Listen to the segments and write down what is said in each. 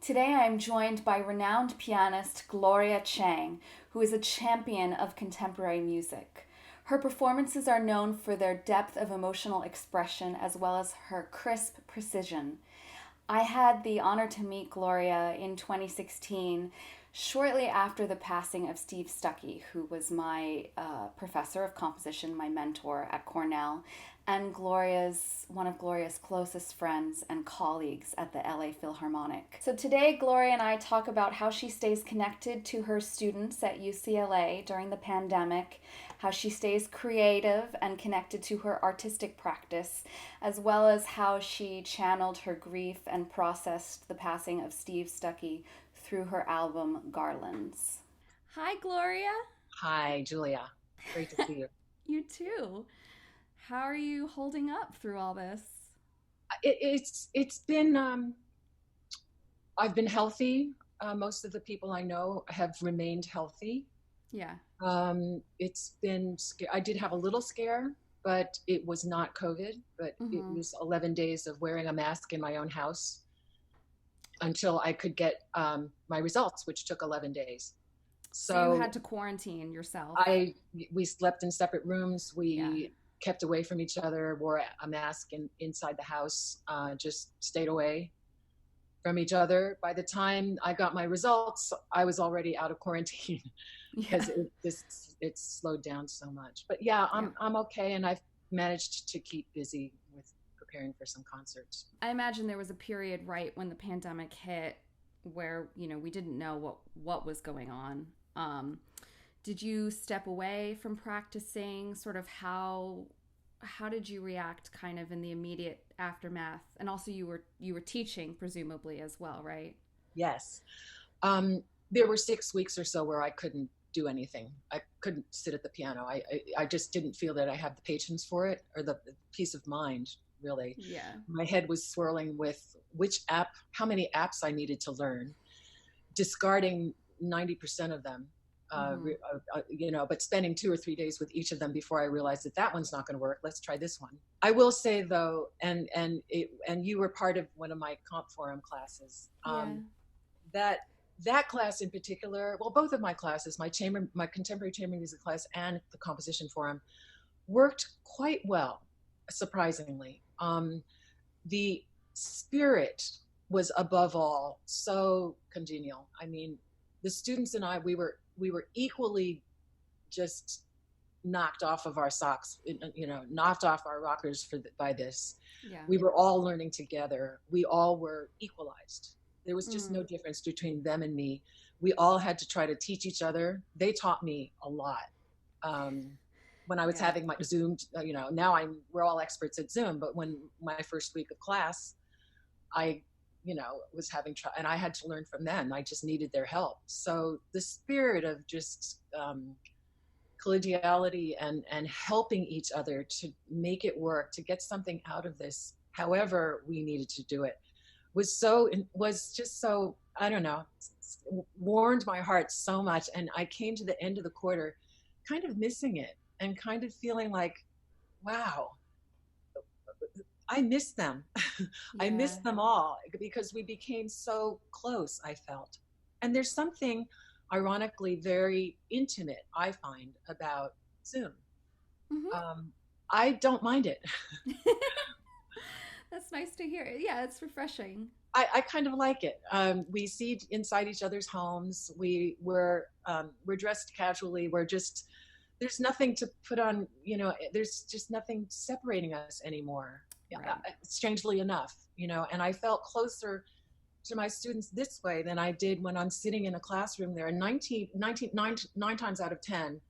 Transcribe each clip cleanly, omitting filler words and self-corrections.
Today I am joined by renowned pianist Gloria Cheng, who is a champion of contemporary music. Her performances are known for their depth of emotional expression as well as her crisp precision. I had the honor to meet Gloria in 2016, shortly after the passing of Steve Stucky, who was my professor of composition, my mentor at Cornell, and one of Gloria's closest friends and colleagues at the LA Philharmonic. So today, Gloria and I talk about how she stays connected to her students at UCLA during the pandemic, how she stays creative and connected to her artistic practice, as well as how she channeled her grief and processed the passing of Steve Stucky through her album Garlands. Hi, Gloria. Hi, Julia. Great to see you. You too. How are you holding up through all this? It's been I've been healthy. Most of the people I know have remained healthy. Yeah. It's been I did have a little scare, but it was not COVID. But it was 11 days of wearing a mask in my own house until I could get my results, which took 11 days. So you had to quarantine yourself. We slept in separate rooms. We Yeah. kept away from each other, wore a mask inside the house, just stayed away from each other. By the time I got my results, I was already out of quarantine because it's slowed down so much. But yeah, I'm okay, and I've managed to keep busy with preparing for some concerts. I imagine there was a period right when the pandemic hit where, we didn't know what was going on. Did you step away from practicing? Sort of how did you react kind of in the immediate aftermath? And also you were teaching presumably as well, right? Yes. There were 6 weeks or so where I couldn't do anything. I couldn't sit at the piano. I just didn't feel that I had the patience for it or the peace of mind, really. Yeah. My head was swirling with how many apps I needed to learn, discarding 90% of them. But spending 2 or 3 days with each of them before I realized that one's not going to work. Let's try this one. I will say though, and you were part of one of my comp forum classes. That class in particular, well, both of my classes, my contemporary chamber music class and the composition forum, worked quite well, surprisingly. The spirit was above all so congenial. I mean, the students and I, we were equally just knocked off of our socks, knocked off our rockers by this. Yeah. We were all learning together. We all were equalized. There was just no difference between them and me. We all had to try to teach each other. They taught me a lot. When I was having my Zoom, now we're all experts at Zoom, but when my first week of class, I was having trouble, and I had to learn from them. I just needed their help. So the spirit of just collegiality and helping each other to make it work, to get something out of this, however we needed to do it, was just so, I don't know, warmed my heart so much. And I came to the end of the quarter kind of missing it and kind of feeling like, wow, I miss them. I miss them all because we became so close, I felt. And there's something ironically very intimate, I find, about Zoom. I don't mind it. That's nice to hear. Yeah, it's refreshing. I kind of like it. We see inside each other's homes. We're dressed casually. There's nothing to put on, there's just nothing separating us anymore. Right. Strangely enough, and I felt closer to my students this way than I did when I'm sitting in a classroom there, 9 times out of 10,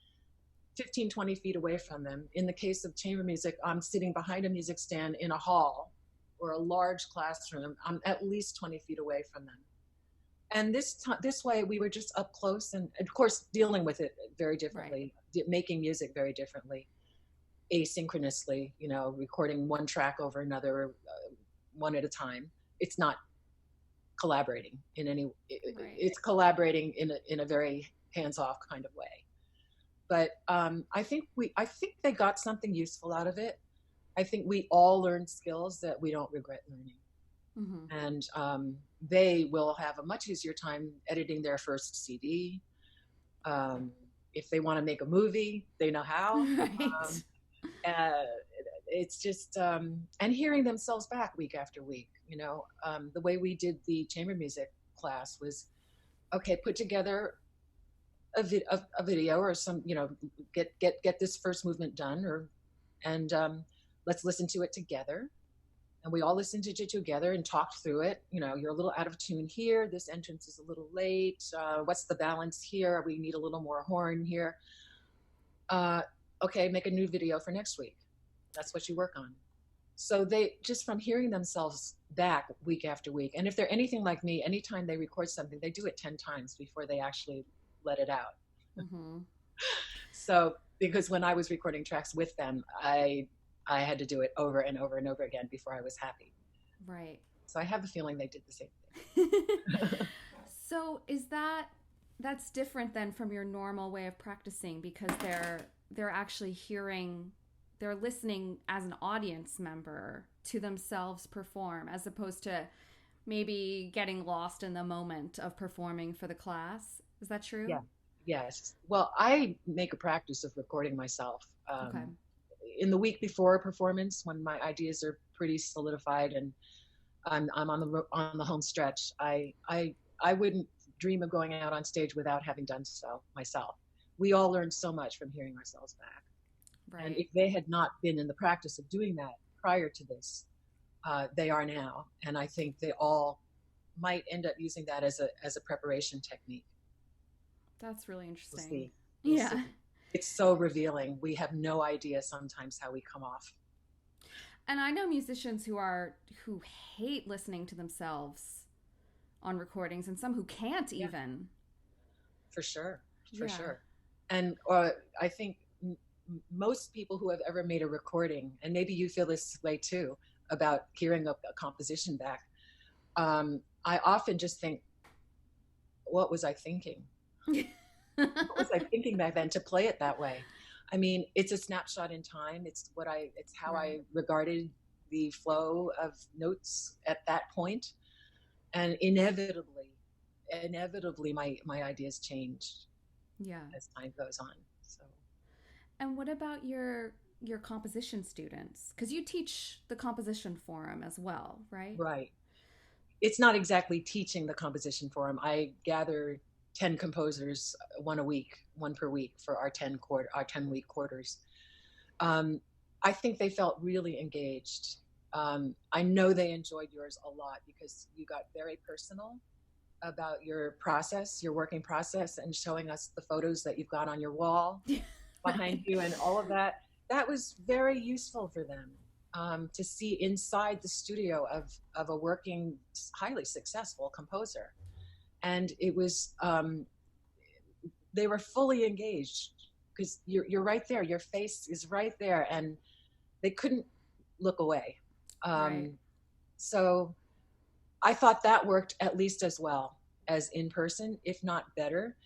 15, 20 feet away from them. In the case of chamber music, I'm sitting behind a music stand in a hall or a large classroom. I'm at least 20 feet away from them. And this way we were just up close and of course dealing with it very differently, making music very differently. Asynchronously, recording one track over another, one at a time. It's not collaborating in any. It's collaborating in a very hands-off kind of way. But I think they got something useful out of it. I think we all learned skills that we don't regret learning. And they will have a much easier time editing their first CD. If they want to make a movie, they know how. Right. Uh, it's just and hearing themselves back week after week. The way we did the chamber music class was, okay, put together a video or some, get this first movement done, and let's listen to it together. And we all listened to it together and talked through it. You're a little out of tune here. This entrance is a little late. What's the balance here? We need a little more horn here. Okay, make a new video for next week. That's what you work on. So they just, from hearing themselves back week after week, and if they're anything like me, anytime they record something, they do it 10 times before they actually let it out. Mm-hmm. So, because when I was recording tracks with them, I had to do it over and over and over again before I was happy. Right. So I have the feeling they did the same thing. So that's different than from your normal way of practicing, because they're actually they're listening as an audience member to themselves perform, as opposed to maybe getting lost in the moment of performing for the class. Is that true? Yeah. Yes. Well, I make a practice of recording myself. Okay. In the week before a performance, when my ideas are pretty solidified and I'm on the home stretch, I wouldn't dream of going out on stage without having done so myself. We all learn so much from hearing ourselves back. Right. And if they had not been in the practice of doing that prior to this, they are now. And I think they all might end up using that as a preparation technique. That's really interesting. We'll see. Yeah. It's so revealing. We have no idea sometimes how we come off. And I know musicians who hate listening to themselves on recordings, and some who can't even. For sure. And I think most people who have ever made a recording, and maybe you feel this way too, about hearing a composition back, I often just think, what was I thinking? What was I thinking back then to play it that way? I mean, it's a snapshot in time. It's how I regarded the flow of notes at that point. And inevitably my ideas change as time goes on. So. And what about your composition students? Because you teach the composition forum as well, right? Right. It's not exactly teaching the composition forum. I gather 10 composers, one per week for our 10-week quarters. I think they felt really engaged. I know they enjoyed yours a lot because you got very personal about your working process, and showing us the photos that you've got on your wall behind you and all of that. That was very useful for them, to see inside the studio of a working, highly successful composer. And it was, they were fully engaged because you're right there. Your face is right there, and they couldn't look away. Right. So I thought that worked at least as well as in person, if not better.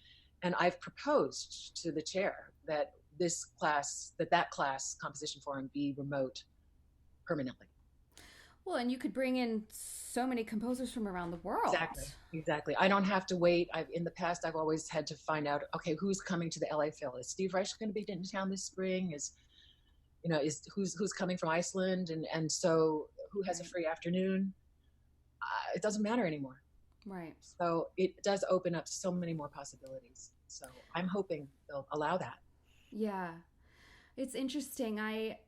And I've proposed to the chair that that class composition forum be remote permanently. Well, and you could bring in so many composers from around the world. Exactly. I don't have to wait. In the past, I've always had to find out, okay, who's coming to the LA Phil? Is Steve Reich going to be in town this spring? Who's coming from Iceland? And so who has a free afternoon? It doesn't matter anymore. Right. So it does open up so many more possibilities. So I'm hoping they'll allow that. Yeah. It's interesting. I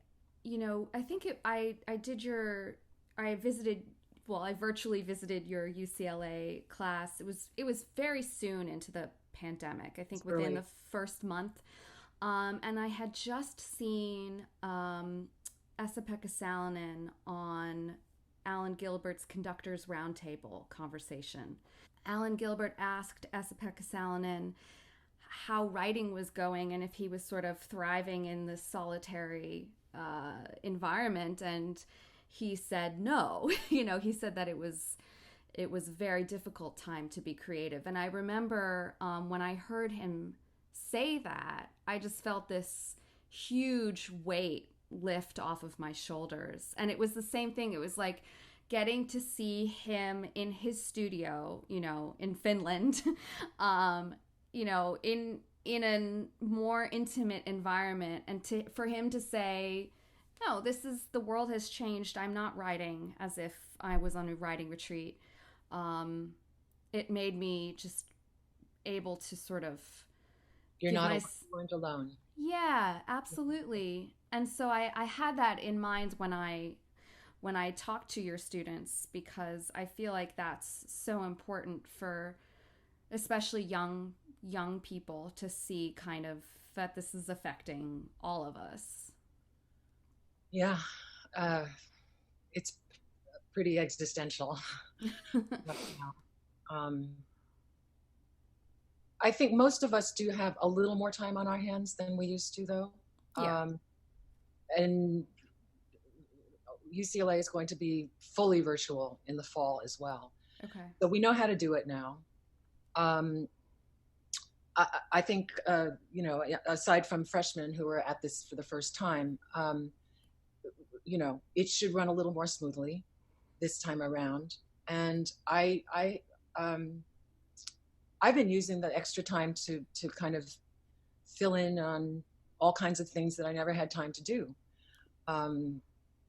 virtually visited your UCLA class. It was very soon into the pandemic. I think within the first month. And I had just seen Esa-Pekka Salonen on Alan Gilbert's Conductors Roundtable conversation. Alan Gilbert asked Esa-Pekka Salonen how writing was going and if he was sort of thriving in this solitary environment, and he said no. He said that it was a very difficult time to be creative. And I remember when I heard him say that, I just felt this huge weight lift off of my shoulders. And it was the same thing. It was like getting to see him in his studio, in Finland, in a more intimate environment, and for him to say, no, the world has changed. I'm not writing as if I was on a writing retreat. It made me just able to sort of... You're not alone. Yeah, absolutely. And so I had that in mind when I talk to your students, because I feel like that's so important for especially young people to see kind of that this is affecting all of us. Yeah, it's pretty existential. I think most of us do have a little more time on our hands than we used to, though. Yeah. And UCLA is going to be fully virtual in the fall as well. Okay. So we know how to do it now. I think, aside from freshmen who are at this for the first time, it should run a little more smoothly this time around. And I've been using the extra time to kind of fill in on all kinds of things that I never had time to do.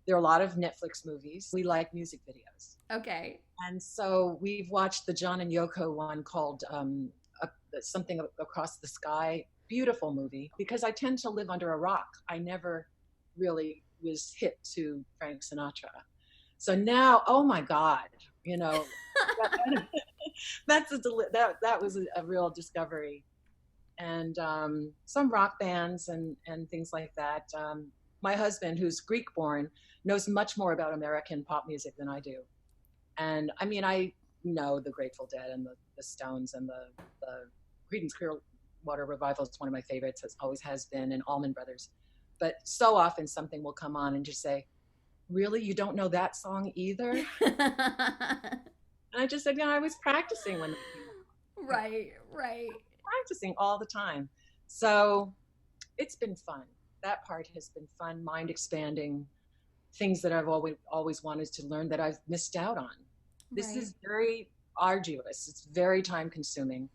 There are a lot of Netflix movies. We like music videos. Okay. And so we've watched the John and Yoko one called Something Across the Sky. Beautiful movie, because I tend to live under a rock. I never really was hip to Frank Sinatra. So now, oh my God, that was a real discovery. And some rock bands and things like that. My husband, who's Greek born, knows much more about American pop music than I do. And I mean, I know the Grateful Dead and the Stones and the Creedence Clearwater Revival is one of my favorites, always has been, and Allman Brothers. But so often something will come on and just say, really, you don't know that song either? And I just said, I was practicing when. Right. Practicing all the time. So it's been fun. That part has been fun, mind expanding, things that I've always wanted to learn that I've missed out on. This is very arduous. It's very time consuming.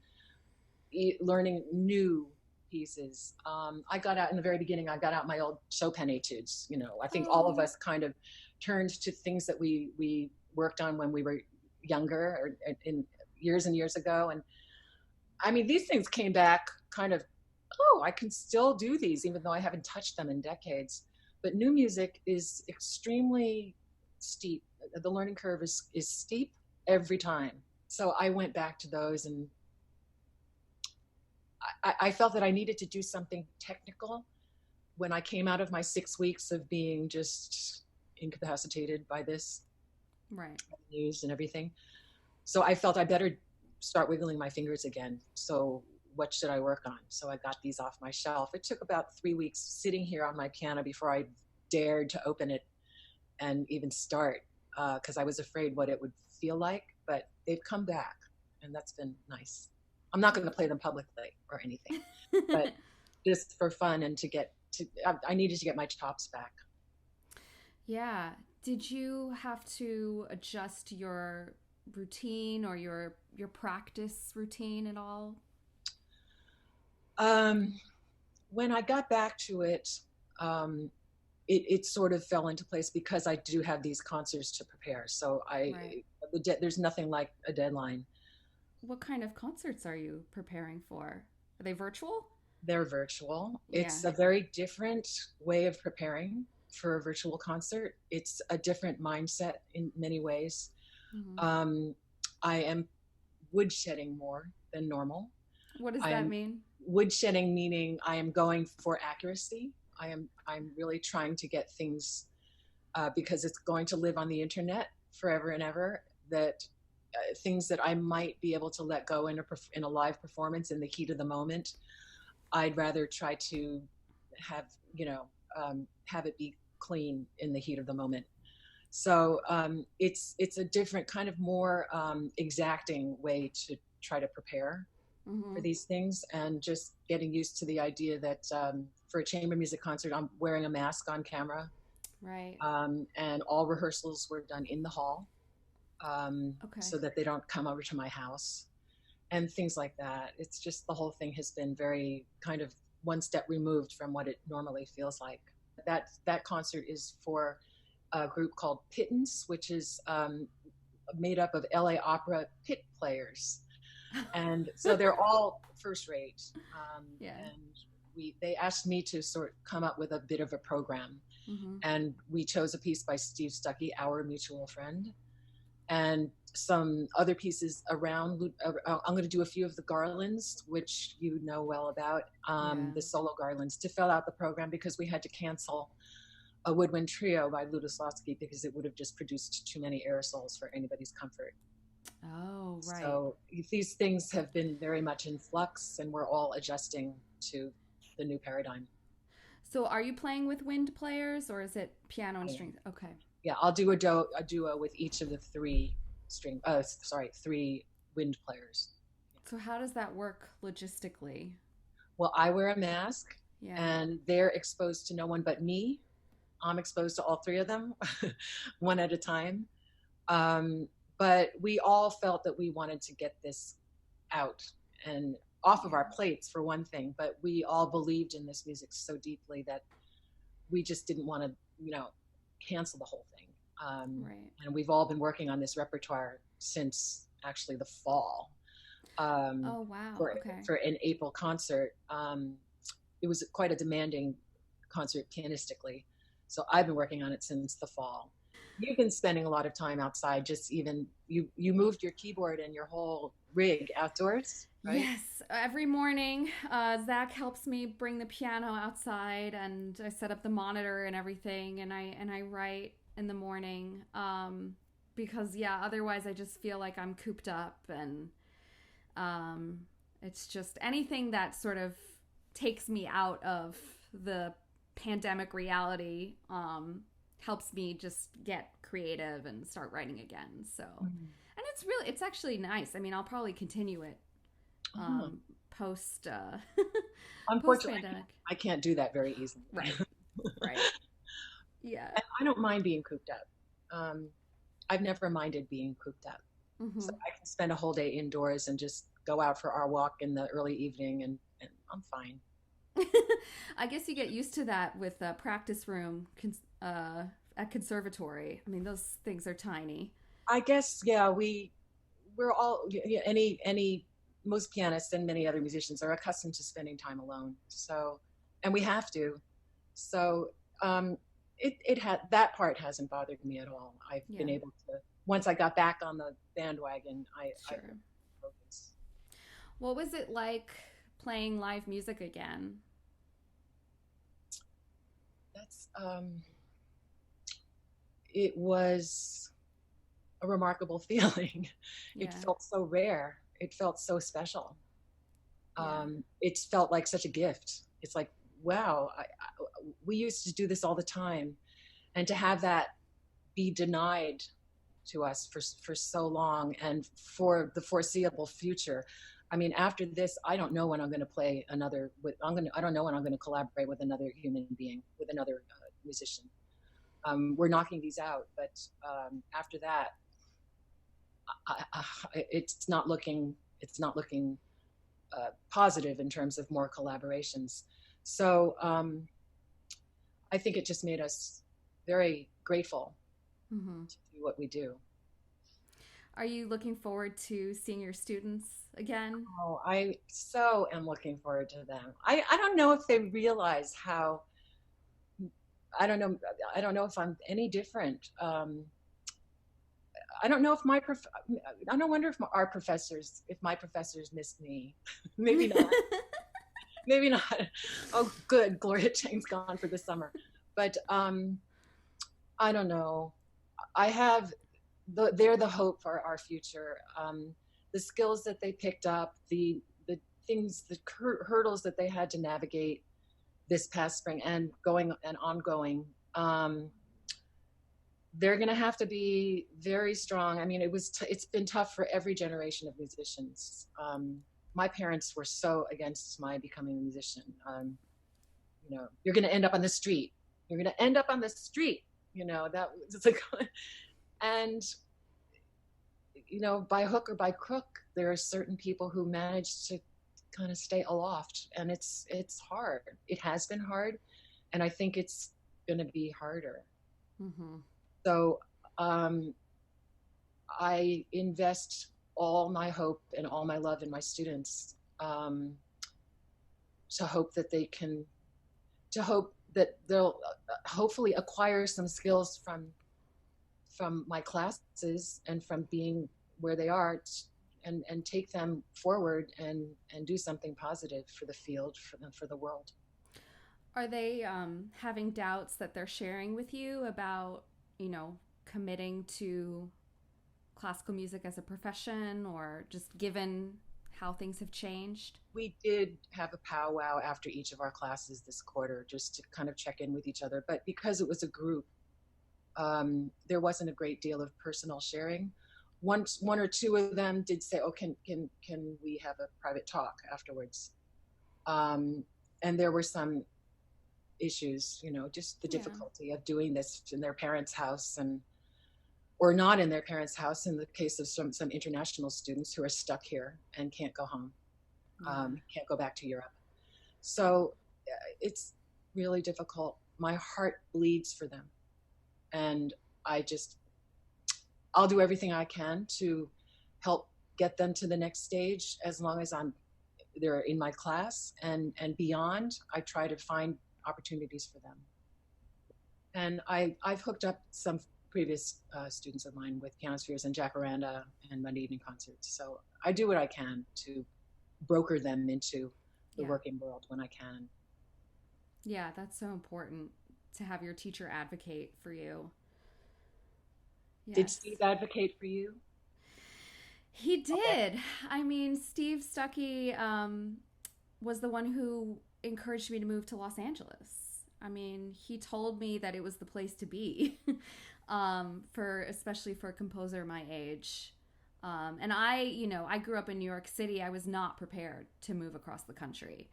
Learning new pieces. I got out in the very beginning, I got out my old Chopin etudes. I think all of us kind of turned to things that we worked on when we were younger, or in years and years ago. And I mean, these things came back kind of, I can still do these, even though I haven't touched them in decades. But new music is extremely steep. The learning curve is steep every time. So I went back to those, and I felt that I needed to do something technical when I came out of my 6 weeks of being just incapacitated by this news and everything. So I felt I better start wiggling my fingers again. So what should I work on? So I got these off my shelf. It took about 3 weeks sitting here on my piano before I dared to open it and even start, because I was afraid what it would feel like. But they've come back, and that's been nice. I'm not going to play them publicly or anything, but just for fun and I needed to get my chops back. Yeah. Did you have to adjust your routine or your practice routine at all? When I got back to it, it sort of fell into place because I do have these concerts to prepare. So there's nothing like a deadline. What kind of concerts are you preparing for? Are they virtual? They're virtual. Yeah. It's a very different way of preparing for a virtual concert. It's a different mindset in many ways. Mm-hmm. I am woodshedding more than normal. What does that mean? Woodshedding meaning I am going for accuracy. I'm really trying to get things, because it's going to live on the internet forever and ever, that things that I might be able to let go in a live performance in the heat of the moment, I'd rather try to have it be clean in the heat of the moment. So it's a different kind of more exacting way to try to prepare for these things, and just getting used to the idea that for a chamber music concert, I'm wearing a mask on camera. Right. And all rehearsals were done in the hall. Okay. so that they don't come over to my house and things like that. It's just the whole thing has been very kind of one step removed from what it normally feels like. That concert is for a group called Pittance, which is made up of LA Opera pit players. And so they're all first rate. Yeah. And they asked me to sort of come up with a bit of a program. Mm-hmm. And we chose a piece by Steve Stucky, our mutual friend, and some other pieces around. I'm going to do a few of the Garlands, which you know well about, the solo Garlands, to fill out the program, because we had to cancel a woodwind trio by LooseLeaf because it would have just produced too many aerosols for anybody's comfort. Oh, right. So these things have been very much in flux, and we're all adjusting to the new paradigm. So are you playing with wind players, or is it piano and strings? Okay. Yeah, I'll do a duo with each of the three wind players. So how does that work logistically? Well, I wear a mask, Yeah. and they're exposed to no one but me. I'm exposed to all three of them, one at a time. But we all felt that we wanted to get this out and off of our plates, for one thing. But we all believed in this music so deeply that we just didn't want to, cancel the whole thing. Right. And we've all been working on this repertoire since actually the fall. Oh, wow. For an April concert. It was quite a demanding concert pianistically. So I've been working on it since the fall. You've been spending a lot of time outside, just even, you moved your keyboard and your whole rig outdoors, right? Yes, every morning Zach helps me bring the piano outside, and I set up the monitor and everything, and I write in the morning, because otherwise I just feel like I'm cooped up, and it's just anything that sort of takes me out of the pandemic reality helps me just get creative and start writing again. So, and it's actually nice. I mean, I'll probably continue it post Unfortunately, pandemic. I can't do that very easily. Right. Yeah. And I don't mind being cooped up. I've never minded being cooped up. Mm-hmm. So I can spend a whole day indoors and just go out for our walk in the early evening, and I'm fine. I guess you get used to that with a practice room at conservatory. I mean, those things are tiny. I guess, yeah, we're all, most pianists and many other musicians are accustomed to spending time alone. So, and we have to. So, that part hasn't bothered me at all. I've been able to, once I got back on the bandwagon, I focus. What was it like playing live music again? It was a remarkable feeling. It felt so rare. It felt so special. It felt like such a gift. It's like, wow, we used to do this all the time, and to have that be denied to us for so long and for the foreseeable future. I mean, after this, I don't know when I'm going to play another. I don't know when I'm going to collaborate with another human being, with another musician. We're knocking these out, but after that, it's not looking positive in terms of more collaborations. So I think it just made us very grateful to do what we do. Are you looking forward to seeing your students again? Oh, I so am looking forward to them. I don't know if they realize how, I don't know if I'm any different. I don't know if I don't wonder if my professors miss me. Maybe not. Maybe not. Oh, good. Gloria Cheng's gone for the summer. But I don't know. They're the hope for our future. The skills that they picked up, the things, the hurdles that they had to navigate this past spring and ongoing. They're going to have to be very strong. I mean, it's been tough for every generation of musicians. My parents were so against my becoming a musician. You're going to end up on the street. You're going to end up on the street. That was like, and by hook or by crook, there are certain people who manage to kind of stay aloft, and it's hard. It has been hard, and I think it's going to be harder. Mm-hmm. So I invest all my hope and all my love in my students, to hope that they'll hopefully acquire some skills from my classes and from being where they are, and take them forward and do something positive for the field, for the world. Are they having doubts that they're sharing with you about, committing to classical music as a profession, or just given how things have changed? We did have a powwow after each of our classes this quarter, just to kind of check in with each other. But because it was a group, there wasn't a great deal of personal sharing. One or two of them did say, "Oh, can we have a private talk afterwards?" And there were some issues, just the difficulty of doing this in their parents' house, or not in their parents' house, in the case of some international students who are stuck here and can't go home, can't go back to Europe. So it's really difficult. My heart bleeds for them. And I'll do everything I can to help get them to the next stage, as long as they're in my class, and beyond. I try to find opportunities for them. And I've hooked up some previous students of mine with piano spheres and jacaranda and Monday evening concerts. So I do what I can to broker them into the working world when I can. Yeah, that's so important, to have your teacher advocate for you. Yes. Did Steve advocate for you? He did. Okay. I mean, Steve Stucky was the one who encouraged me to move to Los Angeles. I mean, he told me that it was the place to be, especially for a composer my age. And I grew up in New York City. I was not prepared to move across the country.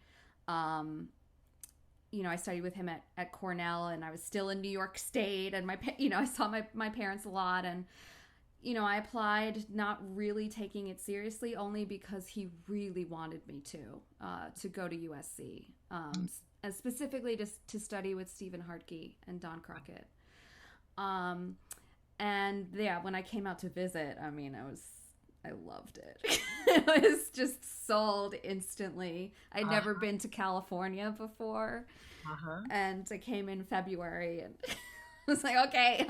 I studied with him at Cornell, and I was still in New York State, and I saw my parents a lot, and I applied, not really taking it seriously, only because he really wanted me to go to USC, and specifically to study with Stephen Hartke and Don Crockett. And yeah, when I came out to visit, I mean, I loved it. I was just sold instantly. I'd never been to California before. And I came in February, and I was like, okay,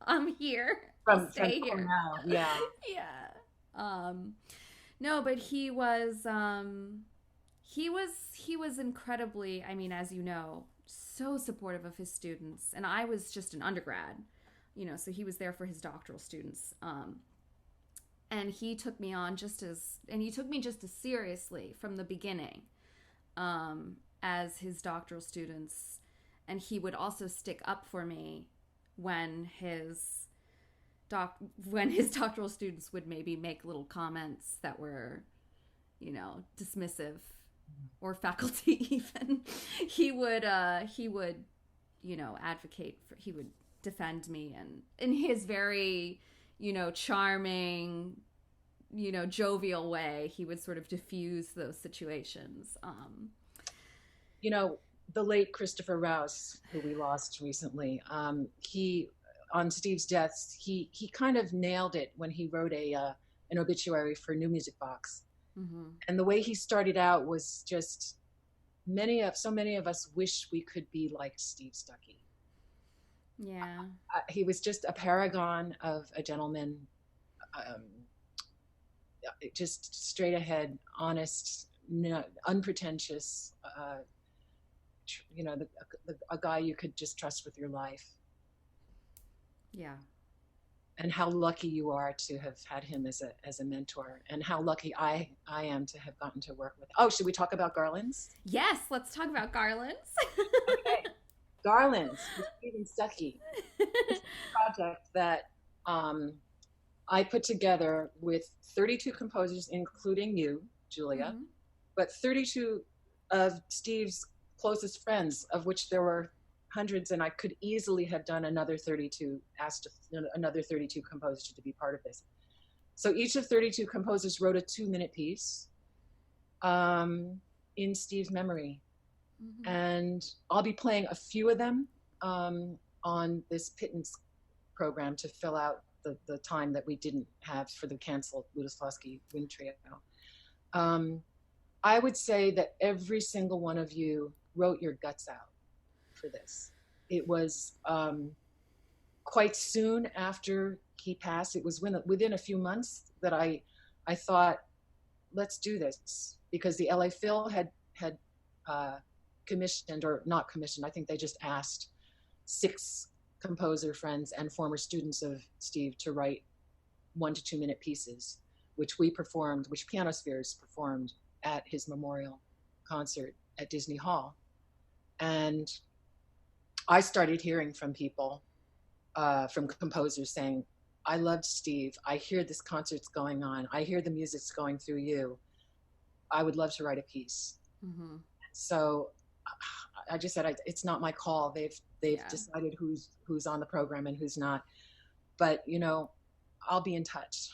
I'm here. I'll stay here. Yeah. Yeah. No, but he was incredibly, I mean, as you know, so supportive of his students. And I was just an undergrad, so he was there for his doctoral students. And he took me just as seriously from the beginning, as his doctoral students. And he would also stick up for me when his doctoral students would maybe make little comments that were, dismissive, or faculty even. He would advocate for, he would defend me, and in his very, charming, jovial way, he would sort of diffuse those situations. The late Christopher Rouse, who we lost recently, on Steve's death, he kind of nailed it when he wrote an obituary for New Music Box. Mm-hmm. And the way he started out was just, so many of us wish we could be like Steve Stucky. Yeah. He was just a paragon of a gentleman, just straight ahead, honest, unpretentious, a guy you could just trust with your life. Yeah. And how lucky you are to have had him as a mentor, and how lucky I am to have gotten to work with. Oh, should we talk about Garlands? Yes, let's talk about Garlands. Okay. Garlands with Steven Stucky. It's a project that I put together with 32 composers, including you, Julia, mm-hmm. but 32 of Steve's closest friends, of which there were hundreds, and I could easily have done another 32 composers to be part of this. So each of 32 composers wrote a 2-minute piece in Steve's memory. Mm-hmm. And I'll be playing a few of them on this pittance program to fill out the time that we didn't have for the canceled Lutoslawski Wind Trio. I would say that every single one of you wrote your guts out for this. It was quite soon after he passed. It was within a few months that I thought, let's do this, because the LA Phil had commissioned, or not commissioned, I think they just asked 6 composer friends and former students of Steve to write 1 to 2 minute pieces, which Pianospheres performed at his memorial concert at Disney Hall. And I started hearing from people, from composers saying, I loved Steve. I hear this concert's going on. I hear the music's going through you. I would love to write a piece. Mm-hmm. So I just said, it's not my call. They've decided who's on the program and who's not. But, I'll be in touch.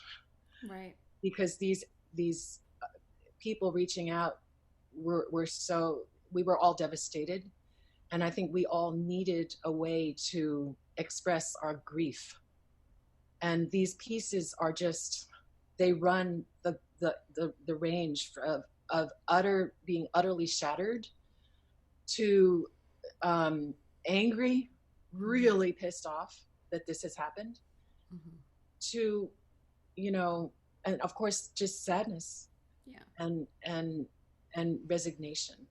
Right. Because these people reaching out we were all devastated. And I think we all needed a way to express our grief. And these pieces are just, they run the range of being utterly shattered to angry, really pissed off that this has happened, mm-hmm. to, and of course, just sadness, and resignation.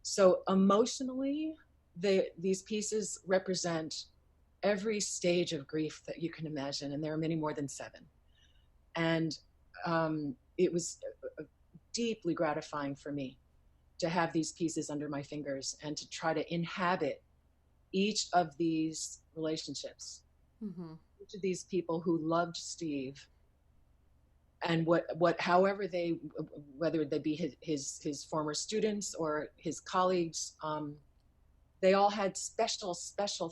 So emotionally, these pieces represent every stage of grief that you can imagine, and there are many more than 7. And it was deeply gratifying for me to have these pieces under my fingers and to try to inhabit each of these relationships, mm-hmm. each of these people who loved Steve, and however whether they be his former students or his colleagues, they all had special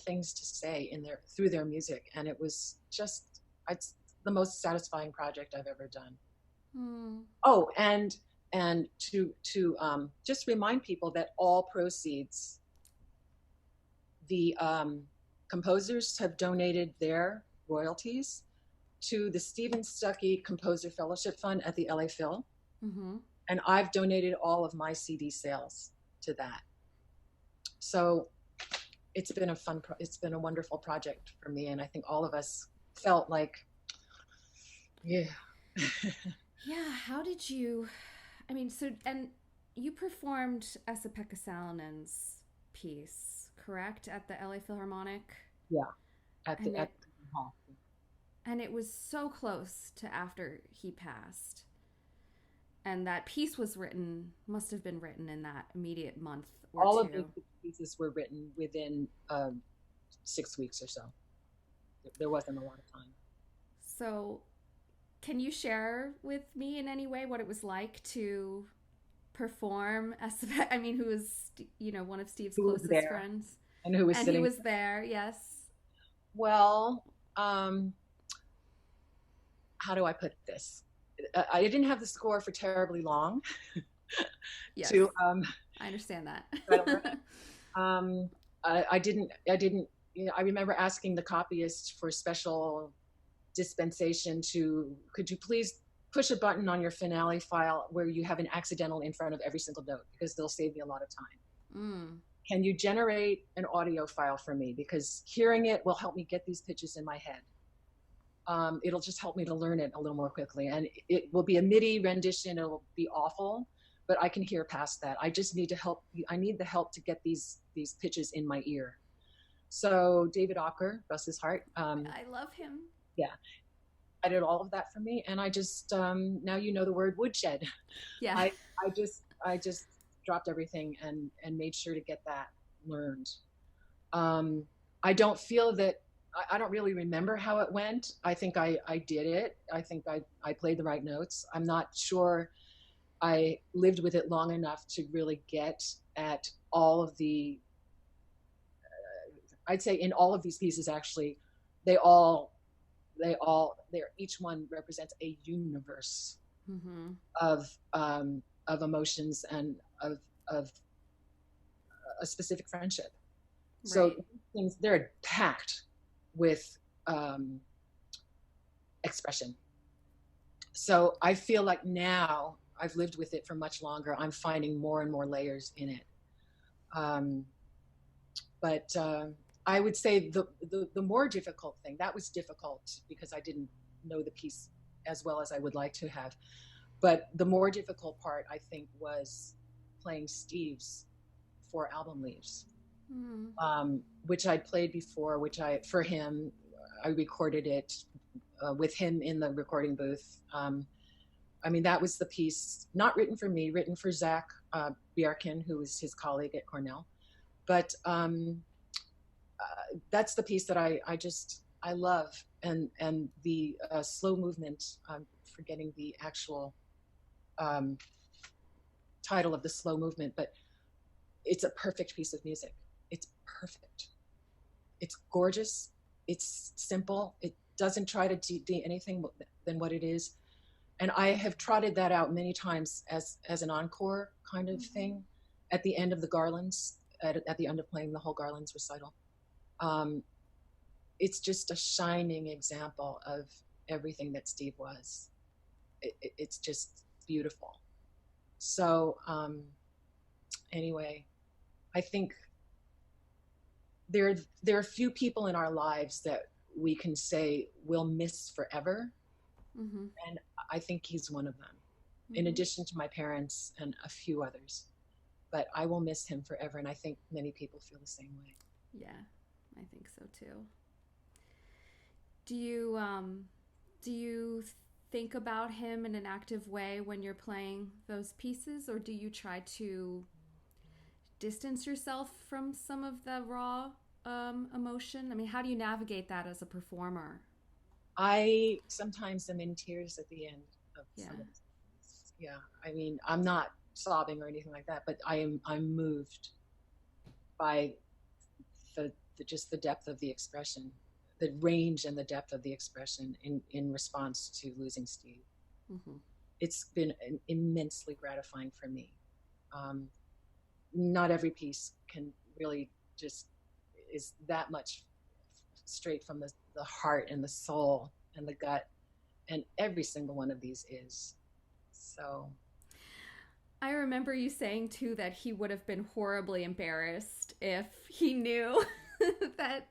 things to say through their music, and it was just it's the most satisfying project I've ever done. Mm. Oh, and to just remind people that all proceeds, the composers have donated their royalties to the Steven Stucky Composer Fellowship Fund at the LA Phil, mm-hmm. and I've donated all of my CD sales to that. So it's been a wonderful project for me, and I think all of us felt like, yeah. Yeah, how did you, and you performed Esa-Pekka Salonen's piece, correct, at the LA Philharmonic? Yeah, at the hall. And it was so close to after he passed. And that piece must have been written in that immediate month or all 2. Of the pieces were written within 6 weeks or so. There wasn't a lot of time. So can you share with me in any way what it was like to perform Esa-Pekka, who was, one of Steve's closest friends? And who was sitting. And he was there, yes. Well, how do I put this? I didn't have the score for terribly long. Yes, I understand that. I didn't. I remember asking the copyist for special dispensation could you please push a button on your finale file where you have an accidental in front of every single note, because they'll save me a lot of time. Mm. Can you generate an audio file for me? Because hearing it will help me get these pitches in my head. It'll just help me to learn it a little more quickly. And it will be a MIDI rendition. It'll be awful, but I can hear past that. I just need to help. I need the help to get these pitches in my ear. So David Ocker, bless his heart. I love him. Yeah. I did all of that for me. And I just, now the word woodshed. Yeah. I just dropped everything and made sure to get that learned. I don't feel that, I don't really remember how it went. I think I did it. I think I played the right notes. I'm not sure I lived with it long enough to really get at all of the, I'd say in all of these pieces, actually, they all each one represents a universe Mm-hmm. of emotions and of a specific friendship. So Right. things, they're packed with expression. So I feel like now I've lived with it for much longer. I'm finding more and more layers in it. But I would say the more difficult thing, that was difficult because I didn't know the piece as well as I would like to have. But the more difficult part, I think, was playing Steve's 4 album leaves, which I'd played before, for him, I recorded it with him in the recording booth. I mean, that was the piece, not written for me, written for Zach Bjerken, who was his colleague at Cornell. But that's the piece that I love. And the slow movement, I'm forgetting the actual title of the slow movement, but it's a perfect piece of music. It's perfect. It's gorgeous. It's simple. It doesn't try to be anything than what it is. And I have trotted that out many times as an encore kind of thing at the end of the Garlands, at the end of playing the whole Garlands recital. It's just a shining example of everything that Steve was. It's just beautiful. So anyway, I think there are few people in our lives that we can say we'll miss forever. Mm-hmm. And I think he's one of them, in addition to my parents and a few others. But I will miss him forever, and I think many people feel the same way. Yeah, I think so too. Do you think about him in an active way when you're playing those pieces, or do you try to distance yourself from some of the raw emotion? I mean, how do you navigate that as a performer? I sometimes am in tears at the end of some of this. Yeah, I mean, I'm not sobbing or anything like that, but I'm moved by just the depth of the expression, the range and the depth of the expression in response to losing Steve. Mm-hmm. It's been immensely gratifying for me. Not every piece can really just is that much straight from the heart and the soul and the gut, and every single one of these is. So I remember you saying too that he would have been horribly embarrassed if he knew that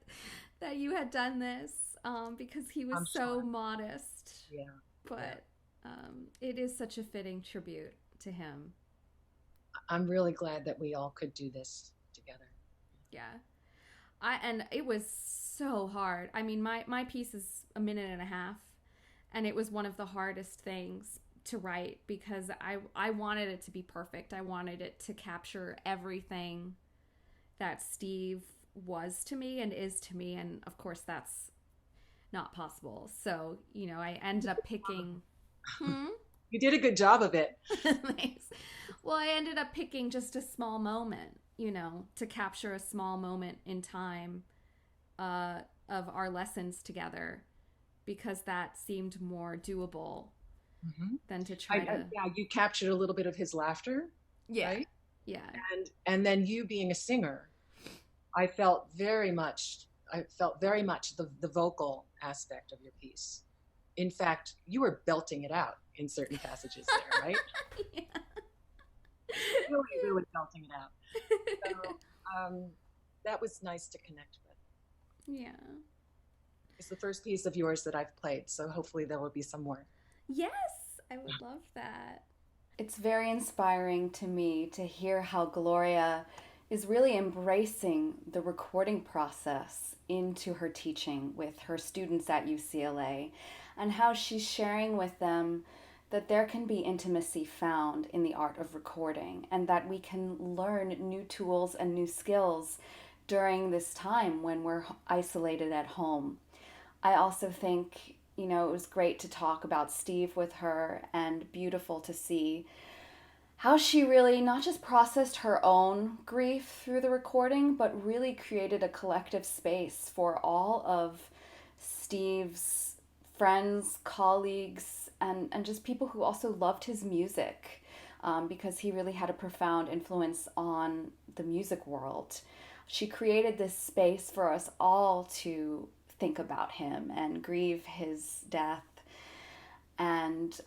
you had done this, because he was so modest. Yeah. But it is such a fitting tribute to him. I'm really glad that we all could do this together. Yeah. And it was so hard. I mean, my piece is a minute and a half, and it was one of the hardest things to write because I wanted it to be perfect. I wanted it to capture everything that Steve was to me and is to me, and of course that's not possible. So, I ended up picking... You did a good job of it. Thanks. Well, I ended up picking just a small moment, to capture a small moment in time of our lessons together, because that seemed more doable than to try to... Yeah, you captured a little bit of his laughter. Yeah. Right? Yeah. And then you being a singer, I felt very much the vocal aspect of your piece. In fact, you were belting it out in certain passages there, right? Yeah. Really belting it out. So that was nice to connect with. Yeah. It's the first piece of yours that I've played, so hopefully there will be some more. Yes, I would love that. It's very inspiring to me to hear how Gloria is really embracing the recording process into her teaching with her students at UCLA, and how she's sharing with them that there can be intimacy found in the art of recording, and that we can learn new tools and new skills during this time when we're isolated at home. I also think, it was great to talk about Steve with her, and beautiful to see how she really not just processed her own grief through the recording, but really created a collective space for all of Steve's friends, colleagues, and just people who also loved his music, because he really had a profound influence on the music world. She created this space for us all to think about him and grieve his death, and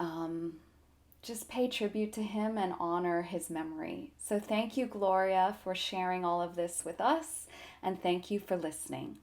just pay tribute to him and honor his memory. So thank you, Gloria, for sharing all of this with us, and thank you for listening.